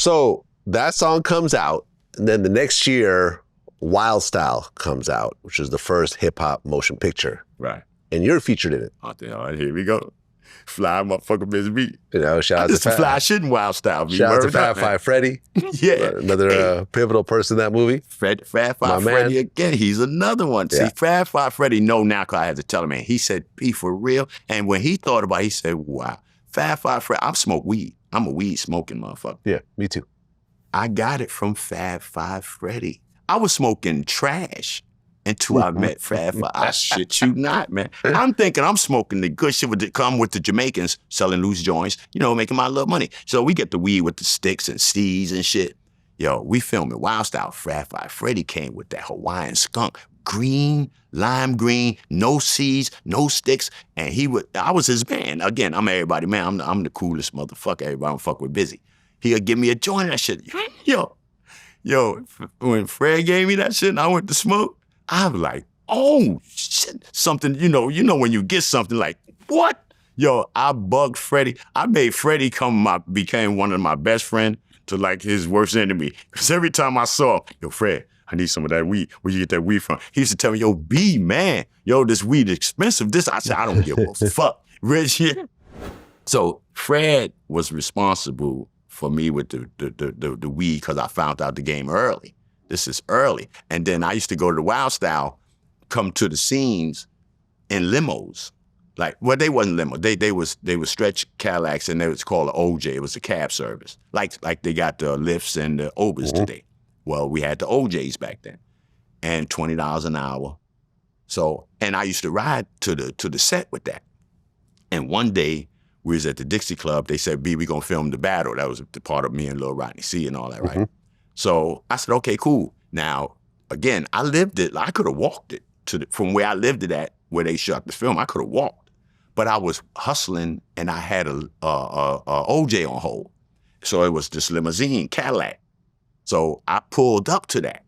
So that song comes out, and then the next year, Wild Style comes out, which is the first hip hop motion picture. Right. And you're featured in it. Oh, here we go. Fly motherfucker busy beat. You know, shout out to Fly shit in Wild Style. Shout out to Fat Five Freddy. Yeah. Another pivotal person in that movie. Fat Five Freddy again. He's another one. Yeah. See, Fat Five Freddy know now because I had to tell him, man. He said, be for real. And when he thought about it, he said, wow. Fat Five Freddy, I smoke weed. I'm a weed smoking motherfucker. Yeah, me too. I got it from Fat Five Freddy. I was smoking trash until I met Fat Five. I shit you not, man. I'm thinking I'm smoking the good shit with come with the Jamaicans selling loose joints, you know, making my little money. So we get the weed with the sticks and seeds and shit. Yo, we filming Wild Style. Fat Five Freddy came with that Hawaiian skunk, green, lime green, no seeds, no sticks, and I was his man. Again, I'm everybody, man. I'm the coolest motherfucker. Everybody don't fuck with busy. He'll give me a joint of that shit. Yo, when Fred gave me that shit and I went to smoke, I was like, oh, shit. Something, you know when you get something like, what? Yo, I bugged Freddie. I made Freddie became one of my best friends to like his worst enemy. Because every time I saw, yo, Fred, I need some of that weed. Where you get that weed from? He used to tell me, yo, B, man, yo, this weed is expensive. I said, I don't give a fuck. Rich here. So Fred was responsible for me with the weed because I found out the game early. This is early. And then I used to go to the Wild Style, come to the scenes in limos. Like, well, they wasn't limo. They was stretch Cadillacs, and they was called an OJ. It was a cab service. Like they got the Lyfts and the Ubers today. Well, we had the OJs back then. And $20 an hour. So, and I used to ride to the set with that. And one day, we was at the Dixie Club. They said, B, we gonna film the battle. That was the part of me and Lil Rodney C and all that, right? So I said, okay, cool. Now, again, I lived it. I could have walked it from where I lived it at, where they shot the film. I could have walked, but I was hustling, and I had a OJ on hold. So it was this limousine Cadillac. So I pulled up to that,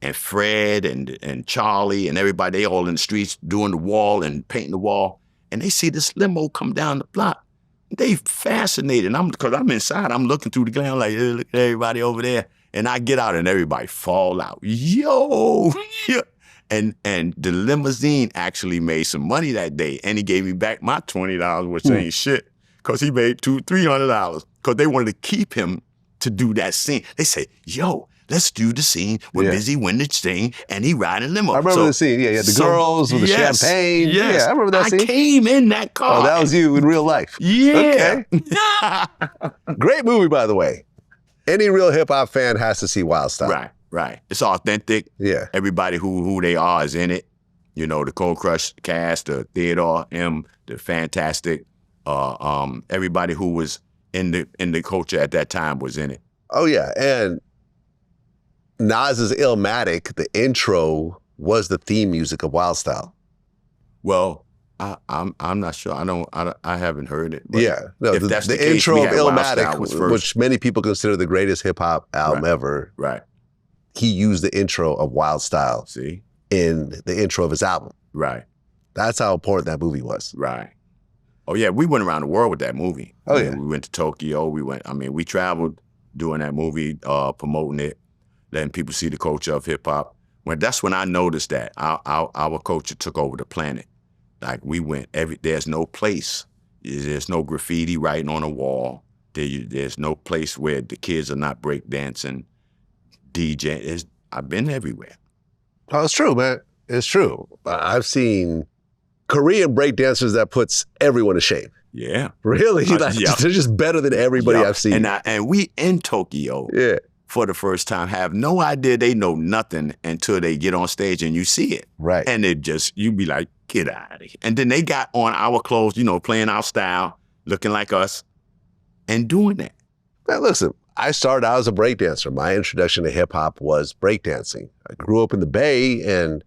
and Fred and Charlie and everybody, they all in the streets doing the wall and painting the wall, and they see this limo come down the block. They fascinated. Because I'm inside, I'm looking through the glass, I'm like, hey, look at everybody over there. And I get out and everybody fall out. Yo! And the limousine actually made some money that day. And he gave me back my $20, which ain't shit. Because he made $300. Because they wanted to keep him to do that scene. They say, yo, let's do the scene where Busy win the thing and he riding limo. I remember the scene. Yeah, you had the girls with the champagne. Yes. Yeah, I remember that scene. I came in that car. Oh, that was you in real life. Yeah. Okay. Great movie, by the way. Any real hip hop fan has to see Wild Style. Right. It's authentic. Yeah. Everybody who they are is in it. You know, the Cold Crush cast, the Theodore M, the Fantastic. Everybody who was in the culture at that time was in it. Oh yeah, and Nas's Illmatic, the intro was the theme music of Wild Style. Well, I'm not sure. I haven't heard it. But yeah, no, if that's the case, intro of Illmatic, was which many people consider the greatest hip hop album ever. Right. He used the intro of Wild Style. See, in the intro of his album. Right. That's how important that movie was. Right. Oh yeah, we went around the world with that movie. Oh yeah, we went to Tokyo. We traveled doing that movie, promoting it, letting people see the culture of hip hop. That's when I noticed that our culture took over the planet. Like we went there's no place, there's no graffiti writing on a wall. There's no place where the kids are not breakdancing, DJing. I've been everywhere. Oh, it's true, man. It's true. I've seen Korean breakdancers that puts everyone to shame. Yeah. Really? They're just better than everybody I've seen. And we in Tokyo for the first time have no idea they know nothing until they get on stage and you see it. Right. And you be like, get out of here. And then they got on our clothes, playing our style, looking like us, and doing that. Man, listen, I started out as a breakdancer. My introduction to hip hop was breakdancing. I grew up in the Bay and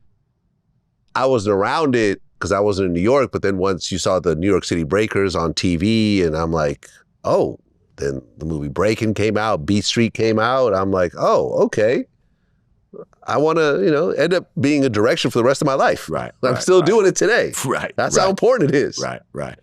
I wasn't around it because I wasn't in New York, but then once you saw the New York City Breakers on TV and I'm like, oh, then the movie Breakin' came out, Beat Street came out. I'm like, oh, okay. I want to, end up being a direction for the rest of my life. Right. I'm still doing it today. Right. That's how important it is. Right.